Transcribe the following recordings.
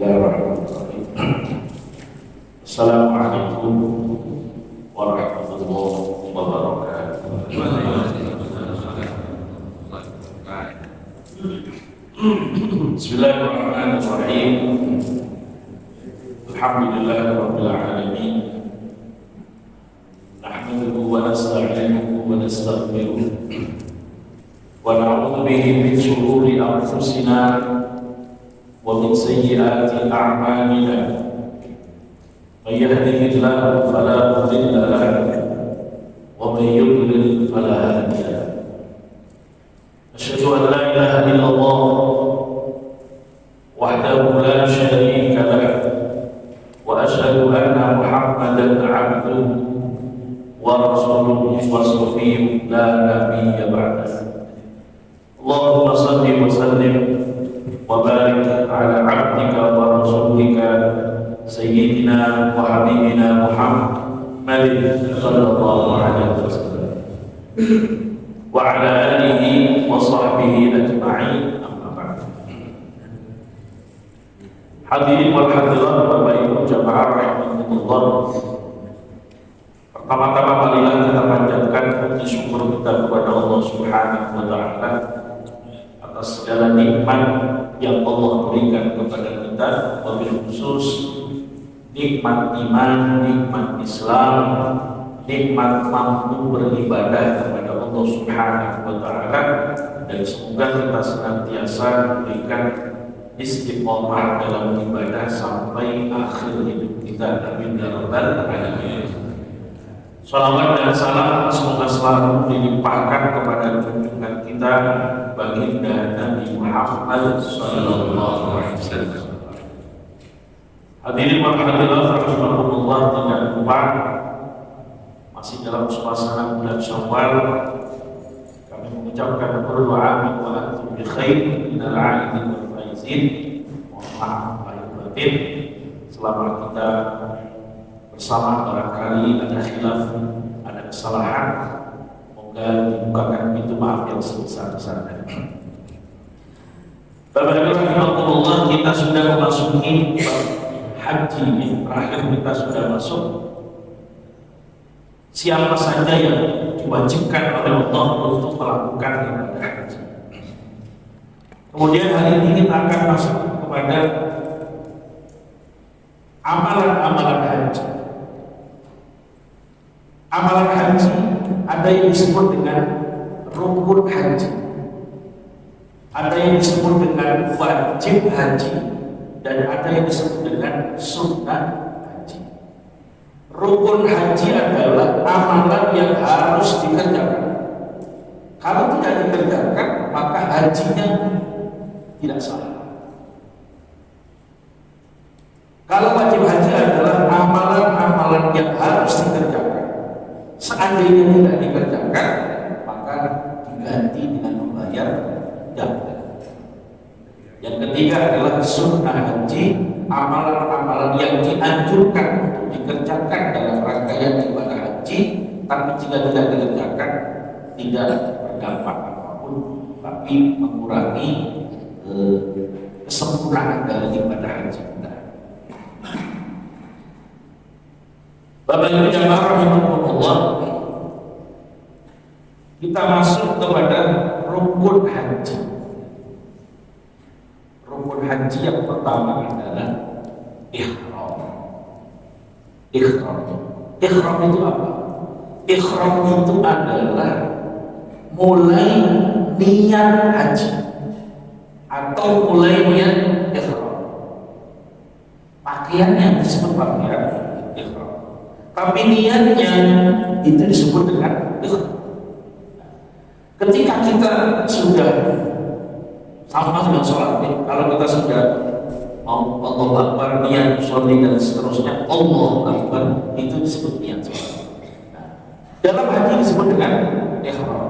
Bismillahirrahmanirrahim. Assalamualaikum warahmatullahi wabarakatuh. Bismillahirrahmanirrahim. Alhamdulillahirabbil alamin. Nahmaduhu wa nasta'inuhu wa nastaghfiruh. Wa na'udzu bihi min shururi anfusina ومن سيئات أعمالنا من يهده الله فلا مضل له ومن يضلل فلا هادي له أشهد أن لا إله إلا الله وحده لا شريك له وأشهد أن محمدا عبده ورسوله وصفيه لا نبي بعده اللهم صل وسلم وبارك على عبدك ورسولك سيدنا وحبيبنا محمد صلى الله عليه وسلم وعلى آله وصحبه أجمعين أما بعد. Hadirin wal hadirat Bapak Ibu jamaah rahimakumullah. Pertama-tama marilah kita panjatkan puji syukur kita kepada Allah Subhanahu wa taala atas segala nikmat yang Allah berikan kepada kita, wabil khusus nikmat iman, nikmat Islam, nikmat mampu beribadah kepada Allah Subhanahu wa taala, dan semoga kita senantiasa diberikan istiqomah dalam ibadah sampai akhir hidup kita. Amin ya rabbal alamin. Salawat dan salam semoga selalu dilimpahkan kepada junjungan kita baginda Nabi Muhammad sallallahu alaihi wasallam. Hadirin wa hadirat rahimakumullah, tidak lupa masih dalam suasana bulan Syawal, kami mengucapkan kullu aamin wa antum bi khair minal aidin wal faizin. Mohon maaf lahir batin selama kita bersama barangkali ada khilaf, ada kesalahan, semoga dibukakan pintu maaf yang sebesar-besarnya. Bapak Ibu rahimahullah, kita sudah memasuki haji yang terakhir, kita sudah masuk. Siapa saja yang diwajibkan oleh Allah untuk melakukan ibadah haji. Kemudian hari ini kita akan masuk kepada amalan-amalan haji. Amalan haji ada yang disebut dengan rukun haji, ada yang disebut dengan wajib haji, dan ada yang disebut dengan sunnah haji. Rukun haji adalah amalan yang harus dikerjakan. Kalau tidak dikerjakan, maka hajinya tidak sah. Kalau wajib haji adalah amalan-amalan yang harus dikerjakan. Seandainya tidak dikerjakan, maka diganti dengan membayar dana. Yang ketiga adalah sunnah haji, amalan-amalan yang dianjurkan untuk dikerjakan dalam rangkaian ibadah haji, tapi jika tidak dikerjakan tidak berdampak apapun, tapi mengurangi kesempurnaan dari ibadah haji kita. Bapak Ibu jamaah rahimahullah, kita masuk kepada rukun haji. Rukun haji yang pertama adalah ihram. Ihram itu apa? Ihram itu adalah mulai niat haji atau mulai niat ihram. Pakaian yang disebut pakaian ihram, tapi niatnya itu disebut dengan ihram. Ketika kita sudah sama dengan sholat, kalau kita sudah mau Allah Akbar, niat sholat dan seterusnya, Allah Akbar, itu disebut niat sholat. Nah, dalam haji disebut dengan ihram.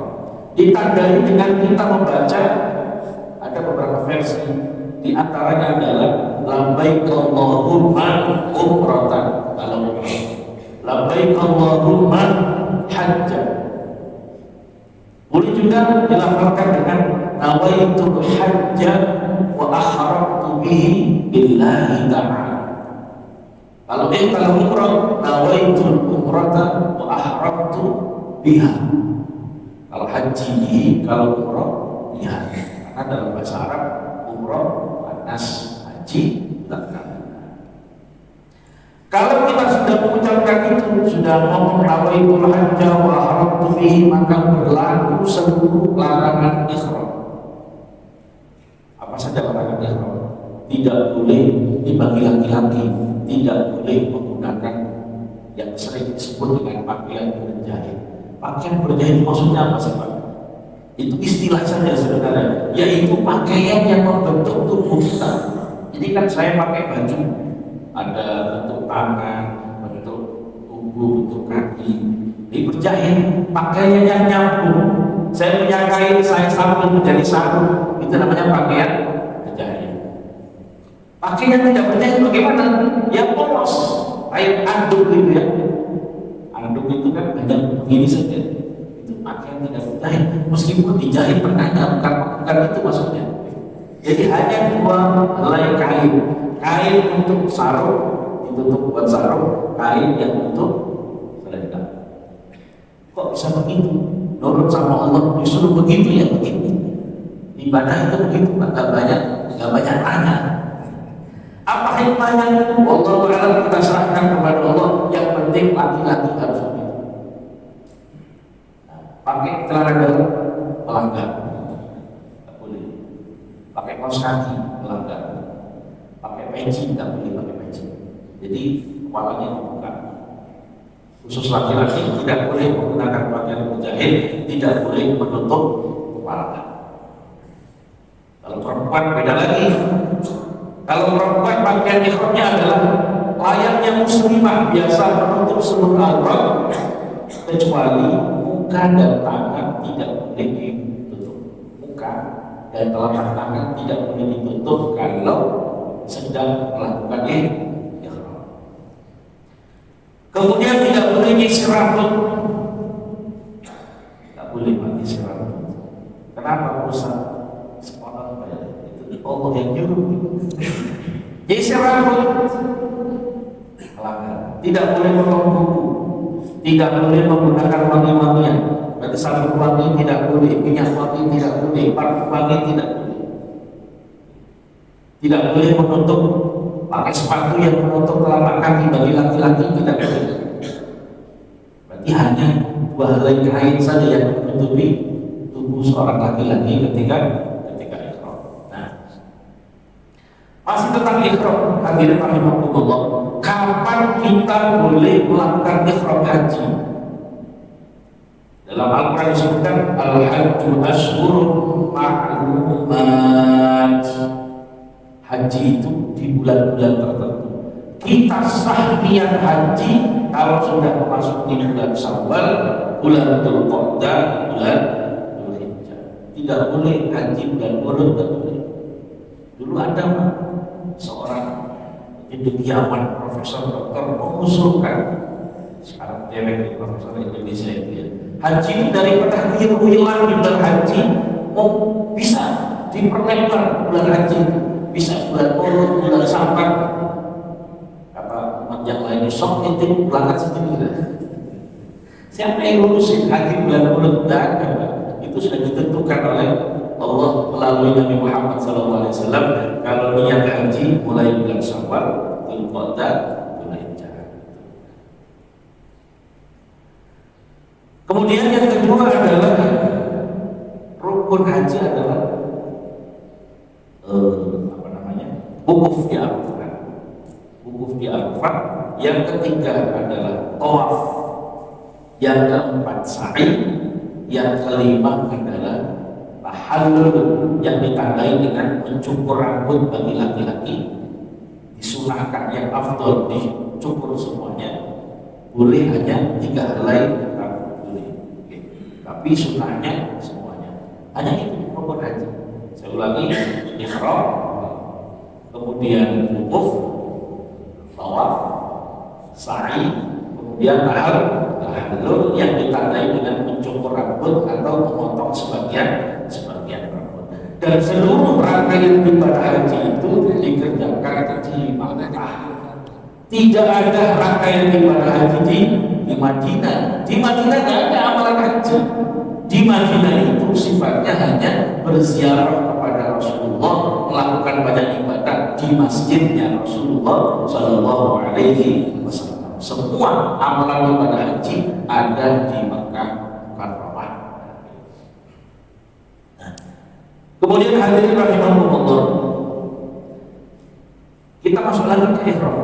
Ditandai dengan kita membaca, ada beberapa versi, di antaranya adalah labbaik Allahumma umratan, labbaik Allahumma hajjan. Boleh juga dilafalkan dengan nawaitul hajja wa ahramtu bihi lillahi ta'ala. Kalau umrah, nawaitul umrata wa ahramtu biha. Kalau haji, kalau umrah, ya. Karena dalam bahasa Arab, umrah, anas, haji, takkan. Kalau kita sudah mengucapkan itu, sudah ngomong nawaitul hajja wa ahramtu bihi, maka berlaku seluruh larangan ihram. Apa saja larangan ihram? Tidak boleh dibagi laki-laki, tidak boleh menggunakan yang sering disebut dengan pakaian berjahit. Pakaian berjahit maksudnya apa sih Pak? Itu istilah saja sebenarnya, yaitu pakaian yang membentuk tubuh kita. Jadi kan saya pakai baju, ada bentuk tangan, bentuk tubuh, bentuk kaki. Ini berjahit, pakaiannya yang nyambung. Saya punya kain, saya sambung menjadi sarung, itu namanya pakaian berjahit. Pakaian tidak berjahit bagaimana? Ya polos, kayak anduk gitu ya. Anduk itu kan hanya begini saja. Itu pakaian tidak berjahit. Meskipun dijahit pernahnya, bukan itu maksudnya. Jadi hanya dua helai kain. Kain untuk sarung, ditutup buat sarung. Kain yang untuk selendang. Kok bisa begitu? Nurut sama Allah disuruh begitu ya begitu. Ibadah itu begitu, nggak banyak tanya. Apa hikmahnya? Wallahu a'lam, kita serahkan kepada Allah. Yang penting laki-laki harus begitu. Pakai celana dalam melanggar, nggak boleh. Pakai kaos kaki melanggar. Pakai peci nggak boleh pakai peci. Jadi kepalanya dibuka. Khusus laki-laki tidak boleh menggunakan pakaian berjahit, tidak boleh menutup kepala. Kalau perempuan beda lagi. Kalau perempuan pakaian ihramnya adalah layaknya muslimah, biasa menutup seluruh aurat kecuali muka dan tangan tidak boleh ditutup. Muka dan telapak tangan tidak boleh ditutup kalau sedang melakukan ihram. Kemudian tidak boleh nyisir rambut. Tidak boleh nyisir rambut. Kenapa Ustaz? Allah yang nyuruh. Nyisir rambut melanggar. Tidak boleh memotong kuku, tidak boleh menggunakan wangi-wangian. Berarti sabun wangi tidak boleh, minyak wangi tidak boleh, parfum wangi tidak boleh. Tidak boleh menutup, pakai sepatu yang menutup telapak kaki bagi laki-laki tidak boleh. Berarti hanya dua helai kain saja yang menutupi tubuh seorang laki-laki ketika masih tentang ihram, hadirin rahimakumullah. Kapan kita boleh melakukan ihram haji? Dalam Al-Quran disebutkan al-hajju ashhurun ma'lumat. Haji itu di bulan-bulan tertentu. Kita sah niat haji kalau sudah memasuki bulan Syawal, bulan Dzulqa'dah, bulan Dzulhijjah. Tidak boleh haji bulan Muharram, tidak boleh. Dulu ada seorang cendekiawan profesor doktor mengusulkan, sekarang dia menjadi profesor Indonesia itu ya, haji itu daripada hilang di bulan haji, bisa diperlebar bulan haji, bisa bulan Muharram, bulan Safar. Kata umat yang lain, sok itu berangkat sendiri. Siapa yang ngurusin haji bulan Muharram? Itu sudah ditentukan oleh Allah melalui Nabi Muhammad SAW. Kalau niat haji mulai bulan Syawal, Dzulqa'dah, Dzulhijjah. Kemudian yang kedua adalah rukun haji adalah wukuf di Arafah. Wukuf di Arafah. Yang ketiga adalah tawaf. Yang keempat sa'i. Yang kelima adalah tahallul, yang ditandai dengan mencukur rambut bagi laki-laki. Disunahkan, yang afdol dicukur semuanya. Boleh hanya 3 helai rambut boleh. Tapi sunnahnya semuanya. Hanya itu rukun haji. Saya ulangi, ihram, kemudian wukuf, tawaf, sa'i, kemudian tahallul yang ditandai dengan mencukur rambut atau memotong sebagian rambut. Dan seluruh rangkaian ibadah haji itu dikerjakan di Makkah. Tidak ada rangkaian ibadah haji di Madinah. Di Madinah tidak ada amalan haji. Di Madinah itu sifatnya hanya berziarah kepada Rasulullah, melakukan banyak ibadah di masjidnya Rasulullah Shallallahu Alaihi Wasallam. Semua amalan ibadah haji ada di Makkah Mukarramah. Kemudian hadirin rahimahumullah, kita masuk lagi ke ihram.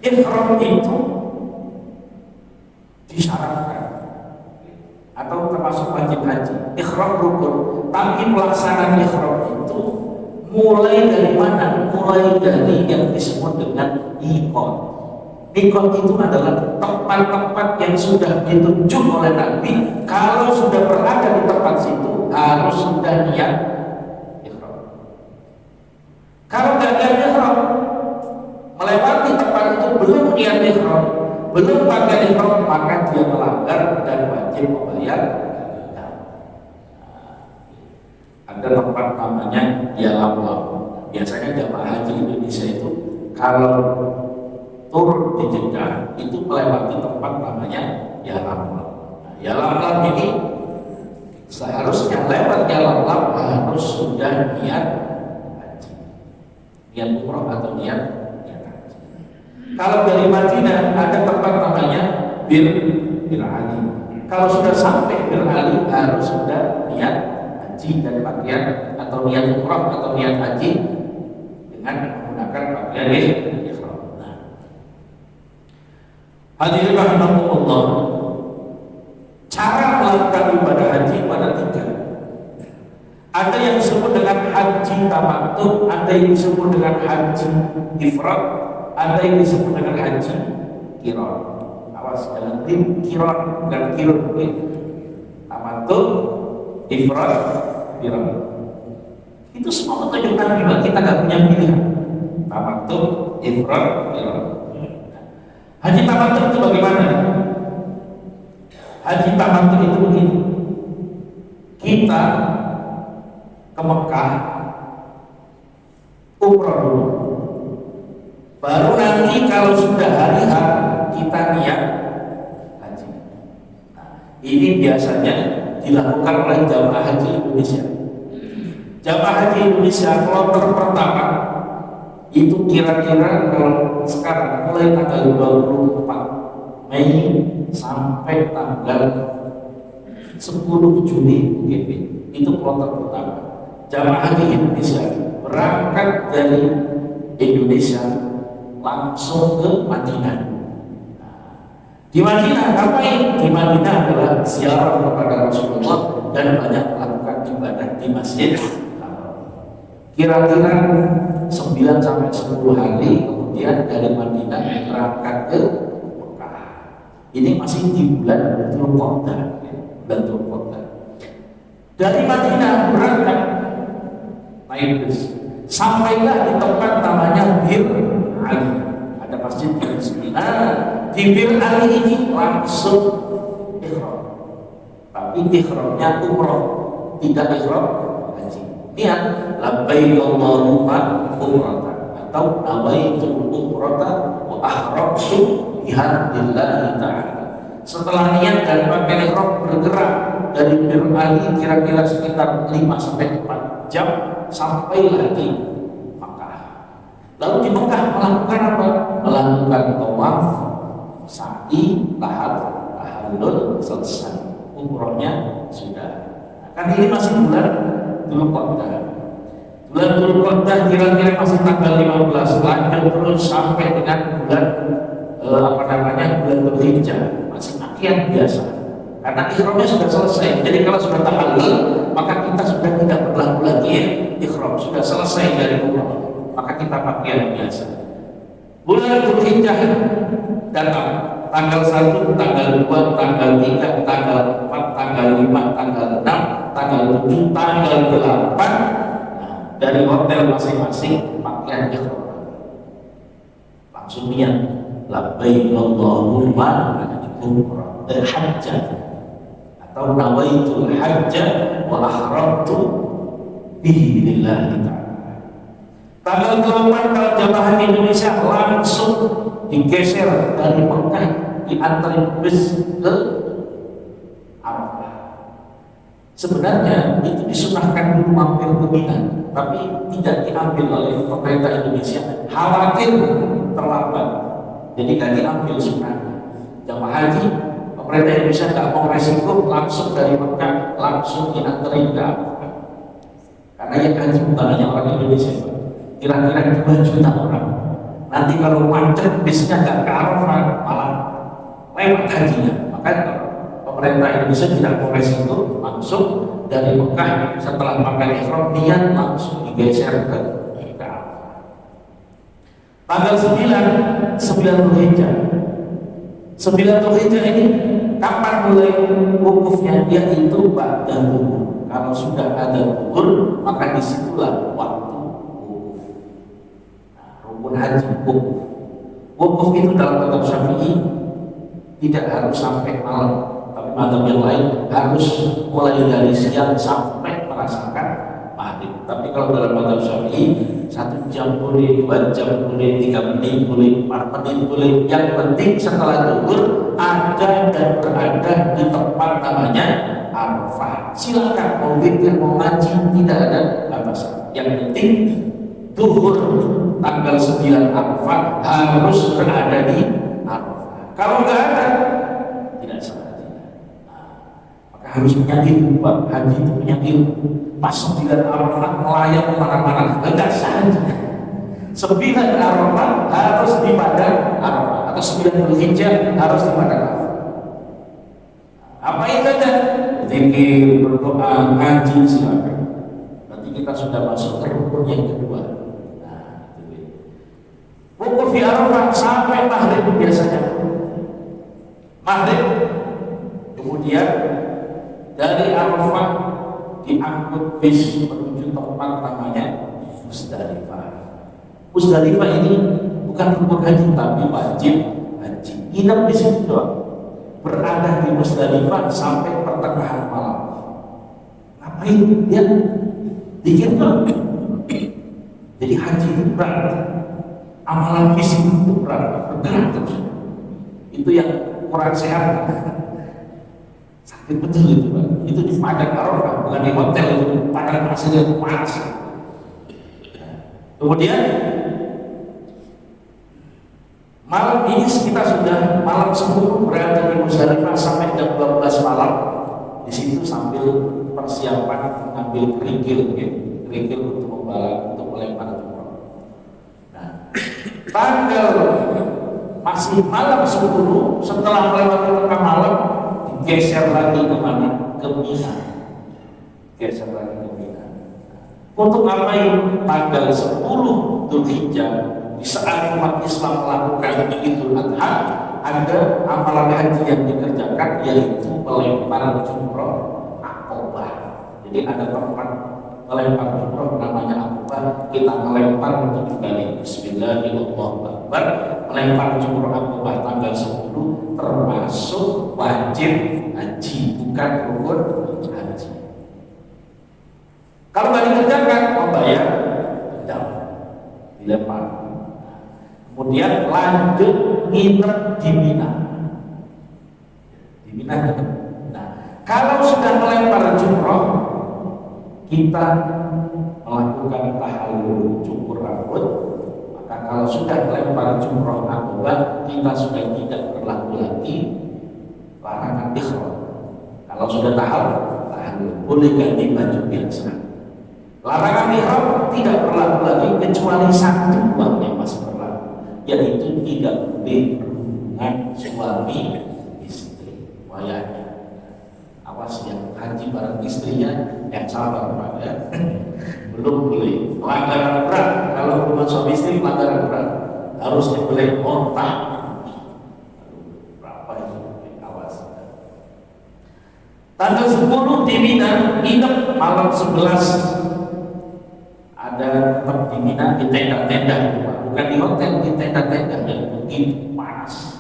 Ihram itu disyaratkan atau termasuk wajib haji. Ihram rukun, tapi pelaksanaan ihram itu mulai dari mana? Mulai dari yang disebut dengan miqat. Miqat itu adalah tempat-tempat yang sudah ditunjuk oleh Nabi. Kalau sudah berada di tempat situ harus sudah niat ihram. Kalau tidak niat ihram, melewati tempat itu belum niat ihram, belum pakai ihram, maka dia melanggar dan wajib membayar. Ada tempat namanya Yalamlam. Biasanya jamaah haji Indonesia itu kalau turun di Jeddah itu melewati tempat namanya Yalamlam. Yalamlam ini seharusnya lewat Yalamlam harus sudah niat haji, niat umroh atau niat haji. Kalau dari Madinah ada tempat namanya Bir Ali. Kalau sudah sampai Bir Ali harus sudah niat haji dan pakaian atau niat umroh atau niat haji dengan menggunakan pakaian ihram. Hadirin rahimahumullah, cara melakukan ibadah haji pada tiga. Ada yang disebut dengan haji tamattu, ada yang disebut dengan haji ifrad, ada yang disebut dengan haji qiran. Awas jangan qiran, bukan qirun. Tamattu, ifrad, qiran. Itu semua petunjuk Nabi, kita nggak punya pilihan. Tamattu, ifrad, qiran. Haji tamattu itu bagaimana? Haji tamattu itu begini. Kita ke Mekah umroh dulu, baru nanti kalau sudah hari H kita niat haji. Ini biasanya dilakukan oleh jamaah haji Indonesia. Jamaah haji Indonesia kloter pertama itu kira-kira kalau sekarang mulai tanggal 24 Mei sampai tanggal 10 Juni mungkin itu kloter pertama. Jamaah haji Indonesia berangkat dari Indonesia langsung ke Madinah. Di Madinah ngapain? Di Madinah adalah ziarah kepada Rasulullah dan banyak melakukan ibadah di masjid. Kira-kira 9 sampai 10 hari kemudian dari Madinah berangkat ke Mekah. Ini masih di bulan Dzulqa'dah, bulan Dzulqa'dah. Dari Madinah berangkat naik bus, sampailah di tempat namanya Bir Ali. Ada masjid di sini. Di Bir Ali ini langsung ihram. Tapi ihramnya umroh, tidak ihram haji. Niat labbaik Allahumma umratan atau nawaitul umrata wa ahramtu bihadillahi ta'ala. Setelah niat dan pakai ihram bergerak dari Bir Ali kira-kira sekitar 5 sampai 4 jam sampailah di Makkah. Lalu di Makkah melakukan apa? Melakukan tawaf, sa'i, tahallul, selesai. Umrohnya sudah. Kan ini masih bulan Dzulqa'dah. Bulan Dzulqa'dah kira-kira masih tanggal 15, lanjut terus sampai dengan bulan bulan Dzulhijjah, masih pakaian biasa. Karena ihramnya sudah selesai. Jadi kalau sudah tahallul, maka kita sudah tidak berlaku lagi ihram, sudah selesai dari umrah, maka kita pakaian biasa. Bulan Dzulhijjah datang, tanggal 1, tanggal 2, tanggal 3, tanggal 4, tanggal 5, tanggal 6, tanggal 7, tanggal 8. Dari hotel masing-masing pakaian ihram. Langsung niat labbaik Allahumma umrah hajjah atau nawaitul hajjah wa ahramtu bihi lillahi ta'ala. Tanggal 8 kalau jamaah haji Indonesia langsung digeser dari Mekah, diantarin bus ke Arafah. Sebenarnya itu disunahkan dulu mampir ke Mina, tapi tidak diambil oleh pemerintah Indonesia, khawatir terlambat, jadi tidak diambil sebenarnya. Jamaah haji pemerintah Indonesia tidak mau resiko langsung dari Mekah langsung diantarin ke Arafah, karena yang haji bukan hanya orang Indonesia, kira-kira 2 juta orang. Nanti kalau macet bisnya nggak ke Arafah, malah lewat hajinya. Maka pemerintah Indonesia tidak mau resiko langsung dari Mekah setelah pakai ihram niat langsung digeser ke Arafah. Tanggal 9 Dzulhijjah. 9 Dzulhijjah ini kapan mulai wukufnya? Yaitu ba'da zuhur. Kalau sudah ada zuhur, maka disitulah waktu wukuf. Rukun haji wukuf. Wukuf itu dalam mazhab Syafi'i tidak harus sampai malam, tapi mazhab yang lain harus mulai dari siang sampai merasakan maghrib. Tapi kalau dalam mazhab Syafi'i 1 jam boleh, 2 jam boleh, 3 menit boleh, 4 menit boleh. Yang penting setelah zuhur ada dan berada di tempat namanya Arafah. Silakan mau zikir, mau ngaji, tidak ada batasan. Yang penting zuhur tanggal 9 Arafah harus berada di Arafah. Kalau nggak ada, tidak sah. Maka harus punya ilmu, Pak. Haji itu punya ilmu. Pas 9 Arafah melayang kemana-mana, enggak sah. 9 Arafah harus di padang Arafah, atau 9 Dzulhijjah harus di padang Arafah. Apa itu saja? Zikir, berdoa, ngaji, silakan. Nanti kita sudah masuk ke rukun yang kedua. Nah, itu. Wukuf di Arafah sampai maghrib biasanya. Maghrib, kemudian dari Arafah diangkut bis menuju tempat namanya Musdalifah. Musdalifah ini bukan rukun haji tapi wajib haji. Nginep di situ doang. Berada di Musdalifah sampai pertengahan malam. Ngapain? Ya, dikit doang. Jadi haji itu berat. Amalan fisik itu berat terus. Itu yang kurang sehat. Sakit betul itu, Pak. Itu di padang Arafah, bukan di hotel itu. Padang pasirnya itu panas. Kemudian malam ini kita sudah malam 10 berada di Musdalifah sampai jam 12 malam. Di situ sambil persiapan mengambil kerikil untuk membalas, untuk melempar jumroh. Nah, tanggal masih malam 10 setelah melewati tengah malam digeser lagi kemana? Ke Mina. Geser lagi ke Mina. Untuk apa ini? Tanggal 10 Dzulhijjah, di saat umat Islam melakukan Idul Adha, ada amalan haji yang dikerjakan, yaitu melempar jumroh Aqobah. Jadi ada tempat melempar jumroh namanya Aqobah. Kita melempar 7 kali. Bismillahirrahmanirrahim. Melempar jumroh Aqobah tanggal 10 termasuk wajib haji, bukan rukun haji. Kalau nggak dikerjakan, membayar dendam, dilempar. Kemudian lanjut nginep di Mina. Di Mina. Nah, kalau sudah melempar jumroh, kita melakukan tahallul, cukur rambut. Maka kalau sudah melempar jumroh Aqobah, kita sudah tidak berlaku lagi larangan ihram. Kalau sudah tahallul, boleh ganti baju biasa. Larangan ihram tidak berlaku lagi kecuali satu bab yang masih berlaku, yaitu tidak boleh berhubungan suami istri. Wayahnya, awas yang haji bareng istrinya yang sabar Pak ya. Belum boleh. Pelanggaran berat. Kalau hubungan suami istri pelanggaran berat, harus boleh kontak. Berapa itu? Awas. Tanggal 10 di Mina, nginep malam 11. Ada tempat di Mina, di tenda-tenda itu Pak. Bukan di hotel, di tenda-tenda yang begitu panas.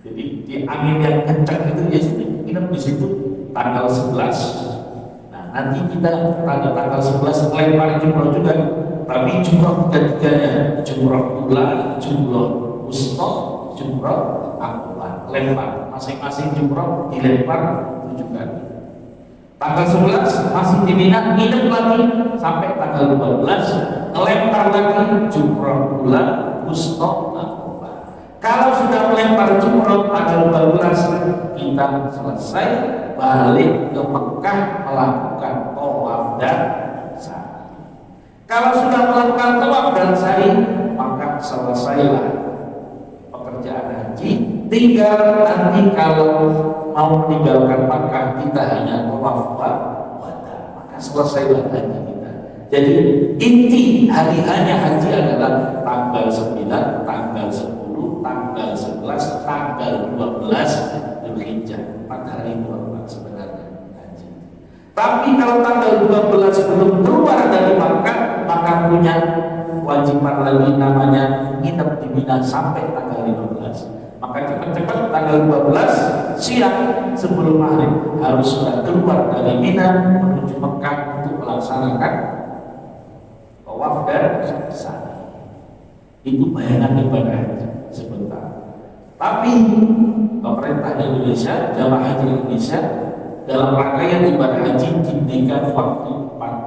Jadi di angin yang kencang itu ya situ nginep di situ tanggal 11. Nah, nanti kita tanggal 11 melempar jumroh juga Tapi jumrah ketiga-tiganya, jumrah ula, jumrah wusta, jumrah akbar, lempar. Masing-masing jumrah dilempar 7 kali. Tanggal 11 masih di Mina, nginep lagi sampai tanggal 12, ngelempar lagi jumrah ula, wusta, akbar. Kalau sudah melempar jumrah tanggal 12, kita selesai balik ke Mekah melakukan tawaf dan sa'i. Kalau sudah melakukan tawaf dan sa'i, maka selesailah pekerjaan haji. Tinggal nanti kalau mau meninggalkan Mekah, kita hanya tawaf wada, maka selesailah haji kita. Jadi inti hari-harinya haji adalah tanggal 9, tanggal 10, tanggal 11, tanggal 12 Dzulhijjah, 4 hari 2 sebenarnya haji. Tapi kalau tanggal 12 belum keluar dari Makkah, maka punya kewajiban lagi namanya nginep di Mina sampai tanggal 15. Maka cepat-cepat tanggal 12 siang sebelum maghrib harus sudah keluar dari Mina menuju Makkah untuk melaksanakan tawaf dan sa'i. Itu bayangan ibadah haji sebentar. Tapi pemerintah Indonesia, jamaah haji Indonesia dalam rangkaian ibadah haji diberikan waktu 4